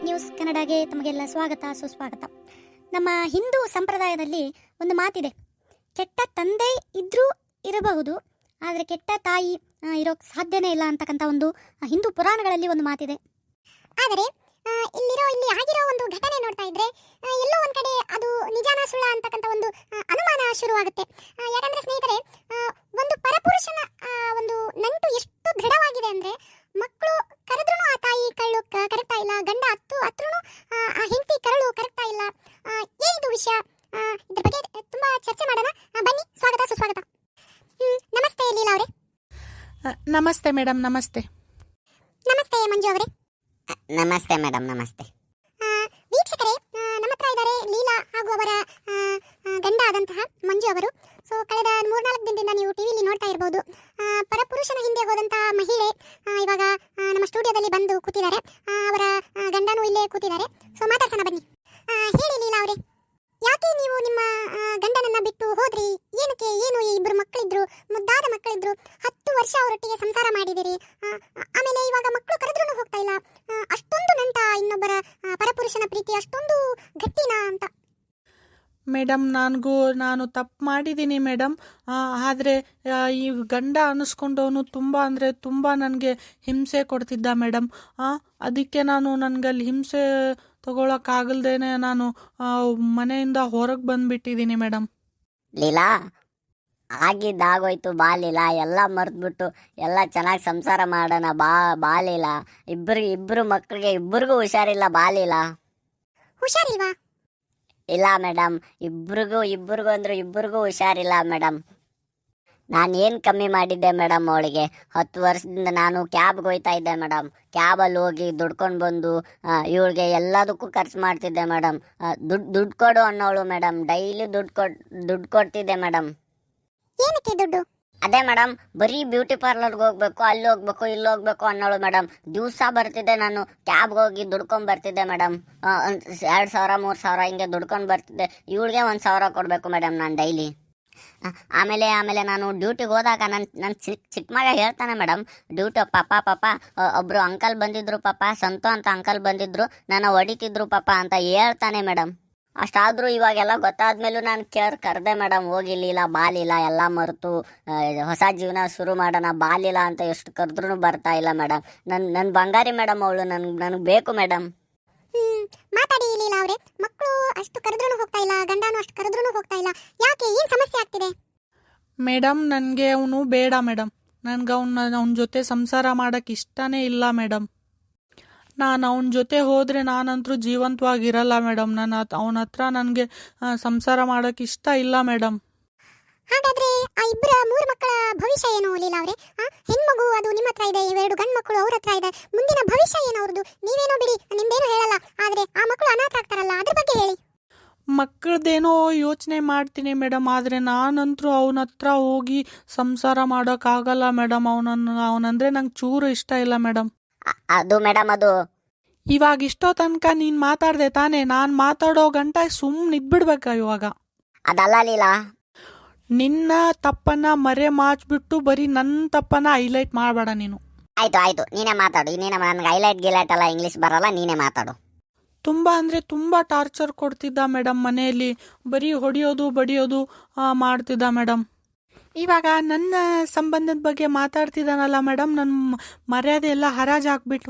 News ಕನ್ನಡಗೆ ತಮಗೆಲ್ಲ ಸ್ವಾಗತ ಸುಸ್ವಾಗತ. ನಮ್ಮ ಹಿಂದೂ ಸಂಪ್ರದಾಯದಲ್ಲಿ ಒಂದು ಮಾತಿದೆ, ಕೆಟ್ಟ ತಂದೆ ಇದ್ರೂ ಇರಬಹುದು, ಆದರೆ ಕೆಟ್ಟ ತಾಯಿ ಇರೋಕ್ಕೆ ಸಾಧ್ಯನೇ ಇಲ್ಲ ಅಂತಕ್ಕಂಥ ಒಂದು ಹಿಂದೂ ಪುರಾಣಗಳಲ್ಲಿ ಒಂದು ಮಾತಿದೆ. ಆದರೆ ಇಲ್ಲಿ ಆಗಿರೋ ಒಂದು ಘಟನೆ ನೋಡ್ತಾ ಇದ್ರೆ ಎಲ್ಲೋ ಒಂದು ಕಡೆ ಅದು ನಿಜಾನ ಸುಳ್ಳ ಅಂತಕ್ಕಂಥ ಒಂದು ಅನುಮಾನ ಶುರುವಾಗುತ್ತೆ. ಯಾಕಂದ್ರೆ ಸ್ನೇಹಿತರೆ, ಒಂದು ಪರಪುರುಷನ ಒಂದು ನಂಟು ಎಷ್ಟು ದೃಢವಾಗಿದೆ ಅಂದ್ರೆ, ಮಕ್ಕಳು ಕರೆದ್ರೂ ಆ ತಾಯಿ ಕರಳು ಕರೆಕ್ತಾ ಇಲ್ಲ, ಗಂಡ ಹತ್ರೂ ಆ ಹೆಂಡತಿ ಕರಳು ಕರೆಕ್ತಾ ಇಲ್ಲ. ಏನಿದು ವಿಷಯ? ಇದ್ರ ಬಗ್ಗೆ ತುಂಬಾ ಚರ್ಚೆ ಮಾಡೋಣ. ಬನ್ನಿ, ಸ್ವಾಗತ ಸುಸ್ವಾಗತ. ನಮಸ್ತೆ ಲೀಲಾ ಅವರೇ. ನಮಸ್ತೆ ಮೇಡಮ್. ನಮಸ್ತೆ. ನಮಸ್ತೆ ಮಂಜು ಅವರೇ. ನಮಸ್ತೆ ಮೇಡಮ್. ನಮಸ್ತೆ ವೀಕ್ಷಕರೇ, ನಮ್ಮ ಹತ್ರ ಇದ್ದಾರೆ ಲೀಲಾ ಹಾಗೂ ಅವರ ಗಂಡ ಆದಂತಹ ಮಂಜು ಅವರು. ಸೊ ಕಳೆದ 3-4 ದಿನದಿಂದ ನೀವು ಟಿವಿಲಿ ನೋಡ್ತಾ ಇರಬಹುದು, ಪರಪುರುಷನ ಹಿಂದೆ ಹೋದಂತಹ ಮಹಿಳೆ ಇವಾಗ ನಮ್ಮ ಸ್ಟುಡಿಯೋದಲ್ಲಿ ಬಂದು ಕೂತಿದ್ದಾರೆ. ಅವರ ಗಂಡನೂ ಇಲ್ಲೇ ಕೂತಿದ್ದಾರೆ. ಸೊ ಮಾತಾಡ್ಸೋಣ ಬನ್ನಿ. ಹೇಳಿ ಲೀಲಾ ಅವರೇ, ಯಾಕೆ ನೀವು ನಿಮ್ಮ ಗಂಡನನ್ನ ಬಿಟ್ಟು ಹೋದ್ರಿ? ಏನಕ್ಕೆ? ಏನು ಇಬ್ಬರು ಮಕ್ಕಳಿದ್ರು, ಮುದ್ದಾದ ಮಕ್ಕಳಿದ್ರು, 10 ವರ್ಷ ಅವರೊಟ್ಟಿಗೆ ಸಂಸಾರ ಮಾಡಿದಿರಿ. ಆಮೇಲೆ ಇವಾಗ ಮಕ್ಕಳು ಕರೆದ್ರೂ ಹೋಗ್ತಾ ಇಲ್ಲ. ಅಷ್ಟೊಂದು ನಂಟ ಇನ್ನೊಬ್ಬರ ಪರಪುರುಷನ ಪ್ರೀತಿ ಅಷ್ಟೊಂದು ಗಟ್ಟಿನಾ ಅಂತ? ಮೇಡಮ್, ನಾನು ತಪ್ಪು ಮಾಡಿದ್ದೀನಿ ಮೇಡಮ್. ಆದರೆ ಈ ಗಂಡ ಅನ್ನಿಸ್ಕೊಂಡವನು ತುಂಬ ನನಗೆ ಹಿಂಸೆ ಕೊಡ್ತಿದ್ದ ಮೇಡಮ್. ಅದಕ್ಕೆ ನನಗಲ್ಲಿ ಹಿಂಸೆ ತಗೊಳಕ್ಕಾಗಲ್ದೇನೆ ನಾನು ಮನೆಯಿಂದ ಹೊರಗೆ ಬಂದುಬಿಟ್ಟಿದ್ದೀನಿ ಮೇಡಮ್. ಲೀಲಾ, ಆಗಿದ್ದಾಗೋಯ್ತು ಬಾ ಲೀಲಾ, ಎಲ್ಲ ಮರೆದ್ಬಿಟ್ಟು ಎಲ್ಲ ಚೆನ್ನಾಗಿ ಸಂಸಾರ ಮಾಡೋಣ ಬಾ ಲೀಲಾ. ಇಬ್ಬರು ಮಕ್ಕಳಿಗೆ ಇಬ್ಬರಿಗೂ ಹುಷಾರಿಲ್ಲ, ಬಾ ಲೀಲಾ. ಹುಷಾರಿಲ್ವಾ? ಇಲ್ಲ ಮೇಡಮ್, ಇಬ್ಬರಿಗೂ ಅಂದ್ರೆ ಇಬ್ಬರಿಗೂ ಹುಷಾರಿಲ್ಲ ಮೇಡಮ್. ನಾನು ಏನು ಕಮ್ಮಿ ಮಾಡಿದ್ದೆ ಮೇಡಮ್ ಅವಳಿಗೆ? 10 ವರ್ಷದಿಂದ ನಾನು ಕ್ಯಾಬ್ಗೆ ಹೋಗ್ತಾ ಇದ್ದೆ ಮೇಡಮ್. ಕ್ಯಾಬಲ್ಲಿ ಹೋಗಿ ದುಡ್ಕೊಂಡು ಬಂದು ಇವಳಿಗೆ ಎಲ್ಲದಕ್ಕೂ ಖರ್ಚು ಮಾಡ್ತಿದ್ದೆ ಮೇಡಮ್. ದುಡ್ಡು ಕೊಡು ಅನ್ನೋಳು ಮೇಡಮ್. ಡೈಲಿ ದುಡ್ಡು ಕೊಡ್ತಿದ್ದೆ ಮೇಡಮ್. ಏನಕ್ಕೆ ದುಡ್ಡು? ಅದೇ ಮೇಡಮ್, ಬರೀ ಬ್ಯೂಟಿ ಪಾರ್ಲರ್ಗೆ ಹೋಗ್ಬೇಕು, ಅಲ್ಲಿ ಹೋಗ್ಬೇಕು, ಇಲ್ಲಿ ಹೋಗ್ಬೇಕು ಅನ್ನೋಳು ಮೇಡಮ್. ದಿವಸ ಬರ್ತಿದ್ದೆ ನಾನು, ಕ್ಯಾಬ್ಗೆ ಹೋಗಿ ದುಡ್ಕೊಂಡು ಬರ್ತಿದ್ದೆ ಮೇಡಮ್. 2,000-3,000 ಹಿಂಗೆ ದುಡ್ಕೊಂಡು ಬರ್ತಿದ್ದೆ. ಇವಳಿಗೆ 1,000 ಕೊಡಬೇಕು ಮೇಡಮ್ ನಾನು ಡೈಲಿ. ಆಮೇಲೆ ನಾನು ಡ್ಯೂಟಿಗೆ ಹೋದಾಗ ನನ್ನ ಚಿಕ್ಕ ಮಗ ಹೇಳ್ತಾನೆ ಮೇಡಮ್, ಪಾಪ ಒಬ್ಬರು ಅಂಕಲ್ ಬಂದಿದ್ರು ಪಾಪ, ಸಂತು ಅಂತ ಅಂಕಲ್ ಬಂದಿದ್ರು, ನನ್ನ ಹೊಡಿತಿದ್ರು ಪಾಪ ಅಂತ ಹೇಳ್ತಾನೆ ಮೇಡಮ್. ಅಷ್ಟಾದರೂ ಇವಾಗೆಲ್ಲ ಗೊತ್ತಾದ್ಮೇಲೂ ನಾನು ಕರೆದೆ ಮೇಡಮ್, ಹೋಗಿಲಿಲ್ಲ, ಬಾಲಿಲ್ಲ, ಎಲ್ಲ ಮರೆತು ಹೊಸ ಜೀವನ ಶುರು ಮಾಡೋಣ ಬಾಲಿಲ್ಲ ಅಂತ ಎಷ್ಟು ಕರೆದ್ರೂ ಬರ್ತಾ ಇಲ್ಲ ಮೇಡಮ್. ನನ್ನ ಬಂಗಾರಿ ಮೇಡಮ್ ಅವಳು, ನನಗೆ ಬೇಕು ಮೇಡಮ್. ಮಾತಾಡಿ ಲೀಲಾ ಅವರೇ. ಮಕ್ಕಳು ಅಷ್ಟು ಕರೆದ್ರೂ ಹೋಗ್ತಾ ಇಲ್ಲ, ಗಂಡನೂ ಅಷ್ಟು ಕರೆದ್ರೂ ಹೋಗ್ತಾ ಇಲ್ಲ. ಯಾಕೆ? ಏನು ಸಮಸ್ಯೆ ಆಗ್ತಿದೆ? ಮೇಡಮ್, ನನಗೆ ಅವನು ಬೇಡ ಮೇಡಮ್. ನನಗೆ ಅವನ ಜೊತೆ ಸಂಸಾರ ಮಾಡೋಕ್ಕೆ ಇಷ್ಟನೇ ಇಲ್ಲ ಮೇಡಮ್. ನಾನು ಅವನ ಜೊತೆ ಹೋದರೆ ನಾನಂತರೂ ಜೀವಂತವಾಗಿರಲ್ಲ ಮೇಡಮ್. ಅವನ ಹತ್ರ ನನಗೆ ಸಂಸಾರ ಮಾಡೋಕ್ಕೆ ಇಷ್ಟ ಇಲ್ಲ ಮೇಡಮ್. ಹಾಗಾದ್ರೆ ಆ 3 ಮಕ್ಕಳ ಭವಿಷ್ಯ ಏನು ಲೀಲಾ ಅವರೇ? ಹೆಣ್ಮಗು ಅದು ನಿಮ್ಮ ಹತ್ರ ಇದೆ, 2 ಗಂಡು ಮಕ್ಕಳು ಅವ್ರ ಹತ್ರ ಇದೆ. ಮುಂದಿನ ಭವಿಷ್ಯ ಏನು ಅವ್ರದ್ದು? ನೀವೇನೋ ಬಿಡಿ, ನಿಮ್ದೇನು ಹೇಳಲ್ಲ, ಆದರೆ ಆ ಮಕ್ಕಳು ಅನಾಥ ಆಗ್ತಾರಲ್ಲ, ಅದ್ರ ಬಗ್ಗೆ ಹೇಳಿ. ಮಕ್ಕಳದೇನೋ ಯೋಚನೆ ಮಾಡ್ತೀನಿ ಮೇಡಮ್, ಆದರೆ ನಾನಂತರೂ ಅವನ ಹತ್ರ ಹೋಗಿ ಸಂಸಾರ ಮಾಡೋಕ್ಕಾಗಲ್ಲ ಮೇಡಮ್. ಅವನಂದ್ರೆ ನಂಗೆ ಚೂರು ಇಷ್ಟ ಇಲ್ಲ ಮೇಡಮ್. ಅದು ಮೇಡಮ್, ಅದು ಇವಾಗ ಇಷ್ಟೋ ತನಕ ನೀನು ಮಾತಾಡ್ದೆ ತಾನೇ? ನಾನು ಮಾತಾಡೋ ಗಂಟ ಸುಮ್ಮನೆ ಇದ್ಬಿಡ್ಬೇಕಾ ಇವಾಗ? ಅದಲ್ಲ ಲೀಲಾ, ನಿನ್ನ ತಪ್ಪನ್ನ ಮರೆ ಮಾಚ್ಬಿಟ್ಟು ಬರೀ ನನ್ನ ತಪ್ಪನ್ನ ಹೈಲೈಟ್ ಮಾಡಬೇಡ ನೀನು. ಆಯ್ತು, ನೀನೇ ಮಾತಾಡು. ನನಗೆ ಹೈಲೈಟ್ ಗಿಲೈಟ್ ಎಲ್ಲ ಇಂಗ್ಲೀಷ್ ಬರಲ್ಲ, ನೀನೇ ಮಾತಾಡು. ತುಂಬ ಟಾರ್ಚರ್ ಕೊಡ್ತಿದ್ದ ಮೇಡಮ್. ಮನೆಯಲ್ಲಿ ಬರೀ ಹೊಡೆಯೋದು ಬಡಿಯೋದು ಮಾಡ್ತಿದ್ದ ಮೇಡಮ್. ಇವಾಗ ನನ್ನ ಸಂಬಂಧದ ಬಗ್ಗೆ ಮಾತಾಡ್ತಿದ್ದಾನಲ್ಲ ಮೇಡಮ್, ನನ್ನ ಮರ್ಯಾದೆ ಎಲ್ಲ ಹರಾಜು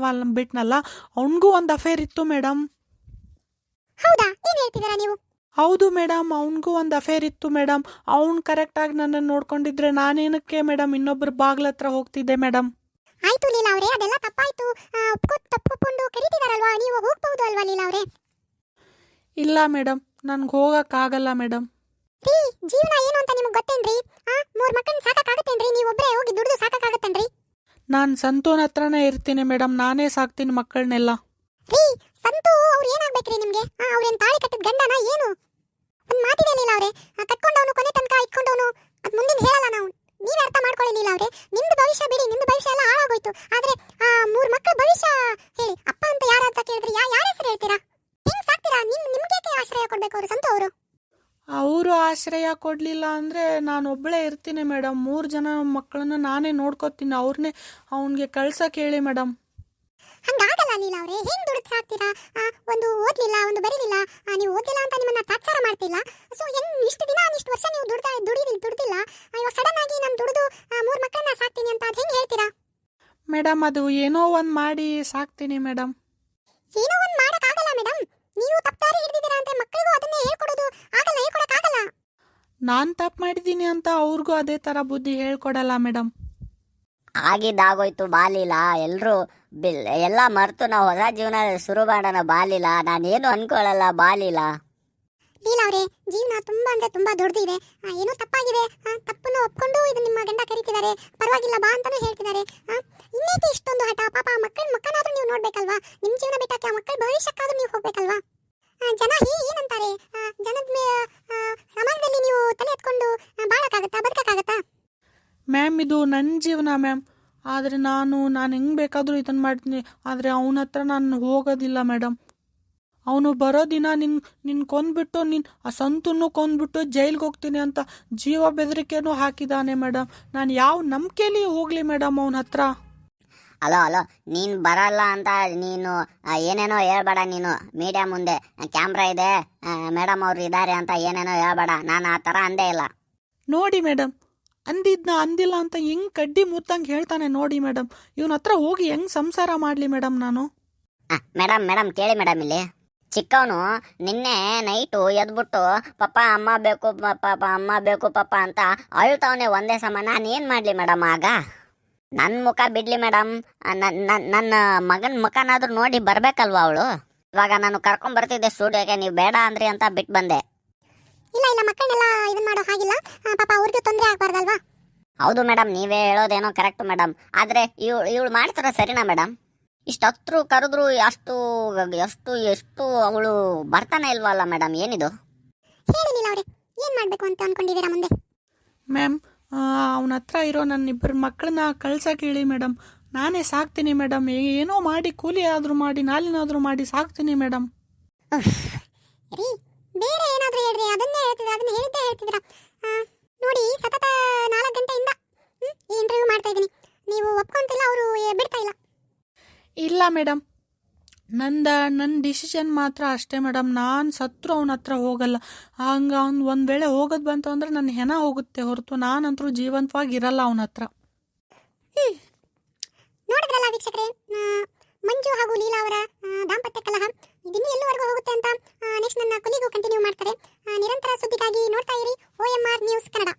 ಬಿಟ್ನಲ್ಲ. ಅವನಿಗೂ ಒಂದು ಅಫೇರ್ ಇತ್ತು ಮೇಡಮ್. ಹೌದಾ? ಏನು ಹೇಳ್ತಿದ್ದೀರಾ ನೀವು? ಹೌದು ಮೇಡಮ್, ಅವನಿಗೂ ಒಂದು ಅಫೇರ್ ಇತ್ತು ಮೇಡಮ್. ಅವ್ನು ಕರೆಕ್ಟಾಗಿ ನನ್ನನ್ನು ನೋಡ್ಕೊಂಡಿದ್ರೆ ನಾನೇನಕ್ಕೆ ಮೇಡಮ್ ಇನ್ನೊಬ್ಬರು ಬಾಗ್ಲ ಹತ್ರ ಹೋಗ್ತಿದ್ದೆ ಮೇಡಮ್. ಆಯ್ತು ಲೀಲಾ ಅವರೇ, ಅದೆಲ್ಲ ತಪ್ಪಾಯ್ತು. ತಪ್ಪುಕೊಂಡು ಕರೀತಿದಾರಲ್ವಾ, ನೀವು ಹೋಗ್ಬಹುದು ಅಲ್ವಾ ಲೀಲಾ ಅವರೇ? ಇಲ್ಲ ಮೇಡಮ್, ನನಗೆ ಹೋಗೋಕ್ಕಾಗಲ್ಲ ಮೇಡಮ್. ರೀ, ಜೀವನ ಏನು ಅಂತ ನಿಮಗೆ ಗೊತ್ತೇನ್ರಿ? 3 ಮಕ್ಕಳನ್ನ ಸಾಕಾಗತ್ತೇನ್ರಿ? ನೀವೊಬ್ಬರೇ ಹೋಗಿ ದುಡಿದು ಸಾಕಾಗತ್ತೇನ್ರಿ? ನಾನು ಸಂತೋನ ಹತ್ರನೇ ಇರ್ತೀನಿ ಮೇಡಮ್, ನಾನೇ ಸಾಕ್ತೀನಿ ಮಕ್ಕಳನ್ನೆಲ್ಲ. ರೀ, ಸಂತು ಅವ್ರು ಏನಾಗ್ಬೇಕ್ರಿ ನಿಮ್ಗೆ? ಅವ್ರೇನ್ ತಾಳಿ ಕಟ್ಟಿದ ಗಂಡನ ಏನು? ಒಂದು ಮಾತಿದೆ ಲೀಲಾ ಅವರೇ, ಕಟ್ಕೊಂಡವನು ಕೊನೆ ತನಕ ಇಟ್ಕೊಂಡವನು ಅದು ಮುಂದಿನ ಹೇಳಲ್ಲ ನಾವು. ನೀವೇ ಅರ್ಥ ಮಾಡ್ಕೊಳ್ಳಿ ಲೀಲಾ ಅವರೇ. ನಿಮ್ದು ಭವಿಷ್ಯ ಬಿಡಿ, ನಿಮ್ದು ಭವಿಷ್ಯ ಎಲ್ಲ ಹಾಳಾಗೋಯ್ತು. ಆದ್ರೆ 3 ಮಕ್ಕಳ ಭವಿಷ್ಯ ಹೇಳಿ. ಅಪ್ಪ ಅಂತ ಯಾರ ಅಂತ ಕೇಳಿದ್ರೆ ಯಾರ ಹೆಸರು ಹೇಳ್ತೀರಾ? ಹೆಂಗ್ ಸಾಕ್ತೀರಾ? ನಿಮ್ಗೆ ಆಶ್ರಯ ಕೊಡ್ಬೇಕು ಅವರು, ಸಂತು ಅವರು? ಅವರು ಆಶ್ರಯ ಕೊಡಲಿಲ್ಲ ಅಂದರೆ ನಾನು ಒಬ್ಬಳೇ ಇರ್ತೀನಿ ಮೇಡಮ್. 3 ಜನ ಮಕ್ಕಳನ್ನ ನಾನೇ ನೋಡ್ಕೊತೀನಿ. ಅವ್ರನ್ನೇ ಅವನಿಗೆ ಕಳ್ಸಕ್ಕೆ ಹೇಳಿ ಮೇಡಮ್. ಹಂಗಾಗಲ್ಲ ಲೀಲಾ ಅವರೇ, ಹೆಂಗ್ ದುಡ್ಡು ಸಾಕ್ತೀರಾ? ಒಂದು ಓದ್ಲಿಲ್ಲ, ಒಂದು ಬರೀಲಿಲ್ಲ, ನೀವು ಓದ್ಲಿಲ್ಲ ಅಂತ ನಿಮ್ಮನ್ನ ತಾತ್ಸಾರ ಮಾಡ್ತಿಲ್ಲ. ಸೊ ಹೆಂಗ್ ಇಷ್ಟು ದಿನ ಇಷ್ಟು ವರ್ಷ ನೀವು ದುಡ್ದಿಲ್ಲ, ಇವಾಗ ಸಡನ್ ಆಗಿ ನಾನು ದುಡಿದು 3 ಮಕ್ಕಳನ್ನ ಸಾಕ್ತೀನಿ ಅಂತ ಅದು ಹೆಂಗ್ ಹೇಳ್ತೀರಾ? ಮೇಡಮ್ ಅದು ಏನೋ ಒಂದು ಮಾಡಿ ಸಾಕ್ತೀನಿ ಮೇಡಮ್. ಏನೋ ಒಂದು ಮಾಡಕ್ಕಾಗಲ್ಲ ಮೇಡಮ್. ನೀವು ತಪ್ಪಾರಿ ಹಿಡಿದಿದ್ದೀರಾ ಅಂತ ಮಕ್ಕಳಿಗೂ ಅದನ್ನೇ ಹೇಳ್ಕೊಡೋದು ಆಗಲ್ಲ, ಹೇಳ್ಕೊಡಕ್ಕಾಗಲ್ಲ. ನಾನು ತಪ್ಪು ಮಾಡಿದ್ದೀನಿ ಅಂತ ಅವ್ರಿಗೂ ಅದೇ ಥರ ಬುದ್ಧಿ ಹೇಳ್ಕೊಡಲ್ಲ ಮೇಡಮ್. ಆಗಿದ್ದಾಗೋಯ್ತು ಬಾಲಿಲ್ಲ, ಎಲ್ಲರೂ ಎಲ್ಲ ಮರೆತು ನಾವು ಹೊಸ ಜೀವನ ಶುರು ಮಾಡೋಣ ಬಾಲಿಲ್ಲ. ನಾನೇನು ಅನ್ಕೊಳ್ಳಲ್ಲ ಬಾಲಿಲ್ಲ. ಲೀಲಾ ಅವರೇ, ಜೀವನ ತುಂಬಾ ಅಂದ್ರೆ ತುಂಬಾ ದೊಡ್ಡದಿದೆ. ಏನೋ ತಪ್ಪಾಗಿದೆ, ತಪ್ಪನ್ನು ಒಪ್ಕೊಂಡು ಇದು ನಿಮ್ಮ ಗಂಡ ಕರೀತಿದ್ದಾರೆ, ಪರವಾಗಿಲ್ಲ ಬಾ ಅಂತಾನೂ ಹೇಳ್ತಿದ್ದಾರೆ. ಇನ್ನೇಕೆ ಇಷ್ಟೊಂದು ಹಠ? ಪಾಪ ಮಕ್ಕಳನ್ನಾದ್ರೂ ನೀವು ನೋಡ್ಬೇಕಲ್ವಾ? ನಿಮ್ಮ ಜೀವನ ಬಿಟ್ಟಾಕೆ ಆ ಮಕ್ಕಳ ಭವಿಷ್ಯಕ್ಕಾದ್ರೂ ನೀವು ಹೋಗ್ಬೇಕಲ್ವಾ? ಜನ ಏನಂತಾರೆ? ಸಮಾಜದಲ್ಲಿ ನೀವು ತಲೆ ಎತ್ಕೊಂಡು ಬಾಳಕ್ಕಾಗತ್ತಾ, ಬದುಕಕ್ಕಾಗತ್ತಾ? ಮ್ಯಾಮ್ ಇದು ನನ್ನ ಜೀವನ ಮ್ಯಾಮ್. ಆದರೆ ನಾನು ಹೆಂಗೆ ಬೇಕಾದರೂ ಇದನ್ನು ಮಾಡ್ತೀನಿ. ಆದರೆ ಅವನ ಹತ್ರ ನಾನು ಹೋಗೋದಿಲ್ಲ ಮೇಡಮ್. ಅವನು ಬರೋ ದಿನ ನಿನ್ನ ಕೊಂದ್ಬಿಟ್ಟು ಆ ಸಂತನ್ನು ಕೊಂದ್ಬಿಟ್ಟು ಜೈಲಿಗೆ ಹೋಗ್ತೀನಿ ಅಂತ ಜೀವ ಬೆದರಿಕೆನೂ ಹಾಕಿದ್ದಾನೆ ಮೇಡಮ್. ನಾನು ಯಾವ ನಂಬಿಕೆಯಲ್ಲಿ ಹೋಗಲಿ ಮೇಡಮ್ ಅವನ ಹತ್ರ? ಅಲೋ ನೀನು ಬರಲ್ಲ ಅಂತ ನೀನು ಏನೇನೋ ಹೇಳ್ಬೇಡ. ನೀನು ಮೀಡಿಯಾ ಮುಂದೆ ಕ್ಯಾಮ್ರಾ ಇದೆ, ಮೇಡಮ್ ಅವ್ರು ಇದ್ದಾರೆ ಅಂತ ಏನೇನೋ ಹೇಳ್ಬೇಡ. ನಾನು ಆ ಥರ ಅಂದೇ ಇಲ್ಲ. ನೋಡಿ ಮೇಡಮ್, ಅಂದಿಲ್ಲ ಅಂತ ಹೆಂಗೆ ಕಡ್ಡಿ ಮುತ್ತಂಗೆ ಹೇಳ್ತಾನೆ ನೋಡಿ ಮೇಡಮ್. ಇವನ ಹತ್ರ ಹೋಗಿ ಹೆಂಗೆ ಸಂಸಾರ ಮಾಡಲಿ ಮೇಡಮ್ ನಾನು? ಮೇಡಮ್ ಕೇಳಿ ಮೇಡಮ್, ಇಲ್ಲಿ ಚಿಕ್ಕವನು ನಿನ್ನೆ ನೈಟು ಎದ್ಬಿಟ್ಟು ಪಪ್ಪ ಅಮ್ಮ ಬೇಕು ಅಮ್ಮ ಬೇಕು ಪಪ್ಪ ಅಂತ ಅಳ್ತಾವನೆ ಒಂದೇ ಸಮ. ನಾನು ಏನು ಮಾಡಲಿ ಮೇಡಮ್? ಆಗ ನನ್ನ ಮುಖ ಬಿಡ್ಲಿ ಮೇಡಮ್, ನನ್ನ ಮಗನ ಮುಖನಾದ್ರೂ ನೋಡಿ ಬರ್ಬೇಕಲ್ವಾ ಅವಳು? ಇವಾಗ ನಾನು ಕರ್ಕೊಂಡ್ಬರ್ತಿದ್ದೆ ಸ್ಟುಡಿಯೋಗೆ, ನೀವು ಬೇಡ ಅಂದ್ರಿ ಅಂತ ಬಿಟ್ಟು ಬಂದೆ. ಇಲ್ಲ ಮಕ್ಕಳನ್ನೆಲ್ಲ ಇದನ್ನ ಮಾಡೋ ಹಾಗಿಲ್ಲ, ಪಾಪ ಅವ್ರಿಗೂ ತೊಂದರೆ ಆಗ್ಬಾರ್ದಲ್ವಾ? ಹೌದು ಮೇಡಮ್, ನೀವೇ ಹೇಳೋದೇನೋ ಕರೆಕ್ಟ್ ಮೇಡಮ್. ಆದರೆ ಇವಳು ಮಾಡ್ತಾರ ಸರಿನಾ ಮೇಡಮ್? ಇಷ್ಟು ಹತ್ರು ಕರೆದ್ರು ಎಷ್ಟು ಅವಳು ಬರ್ತಾನೆ ಇಲ್ವಲ್ಲ ಮೇಡಮ್? ಏನಿದು? ಹೇಳಿಲ್ಲ ಅವ್ರೆ, ಏನ್ ಮಾಡ್ಬೇಕು ಅಂತ ಅನ್ಕೊಂಡಿದ್ದೀರಾ ಮುಂದೆ? ಮ್ಯಾಮ್, ಅವನ ಹತ್ರ ಇರೋ ನನ್ನ 2 ಮಕ್ಕಳನ್ನ ಕಳ್ಸಕ್ಕೆ ಹೇಳಿ ಮೇಡಮ್. ನಾನೇ ಸಾಕ್ತೀನಿ ಮೇಡಮ್. ಏನೋ ಮಾಡಿ ಕೂಲಿ ಆದರೂ ಮಾಡಿ ನಾಲಿನಾದರೂ ಮಾಡಿ ಸಾಕ್ತೀನಿ ಮೇಡಮ್. ರೀ, ಬೇರೆ ಏನಾದರೂ ಹೇಳ್ರಿ, ಅದನ್ನ ಹೇಳಿದ್ದೇ ಹೇಳ್ತಿದ್ದೀರಾ. ನೋಡಿ, ಸತತ 4 ಗಂಟೆಯಿಂದ ಈ ಇಂಟರ್ವ್ಯೂ ಮಾಡ್ತಾ ಇದ್ದೀನಿ, ನೀವು ಒಪ್ಕೊಂತಿಲ್ಲ, ಅವರು ಬಿಡ್ತಾ ಇಲ್ಲ. ಇಲ್ಲ ಮೇಡಮ್, ನನ್ನ ಡಿಸಿಷನ್ ಮಾತ್ರ ಅಷ್ಟೇ ಮೇಡಮ್. ನಾನು ಸತ್ರು ಅವನ ಹತ್ರ ಹೋಗಲ್ಲ. ಹಂಗೆ ಅವ್ನು ಒಂದು ವೇಳೆ ಹೋಗೋದು ಬಂತು ಅಂದರೆ ನನ್ನ ಹೆಣ ಹೋಗುತ್ತೆ ಹೊರತು ನಾನಂತರೂ ಜೀವಂತವಾಗಿರಲ್ಲ ಅವನ ಹತ್ರ. ನೋಡಿದ್ರಲ್ಲ ವೀಕ್ಷಕರೇ, ಮಂಜು ಹಾಗೂ ಲೀಲಾ ಅವರ ದಾಂಪತ್ಯ ಕಲಹ ಇದಿನ್ನೂ ಎಲ್ಲಿವರೆಗೂ ಹೋಗುತ್ತೆ ಅಂತ ನೆಕ್ಸ್ಟ್ ನನ್ನ ಕೊಲಿಗೂ ಕಂಟಿನ್ಯೂ ಮಾಡ್ತಾರೆ. ನಿರಂತರ ಸುದ್ದಿಗಾಗಿ ನೋಡ್ತಾ ಇರಿ OMR ನ್ಯೂಸ್ ಕನ್ನಡ.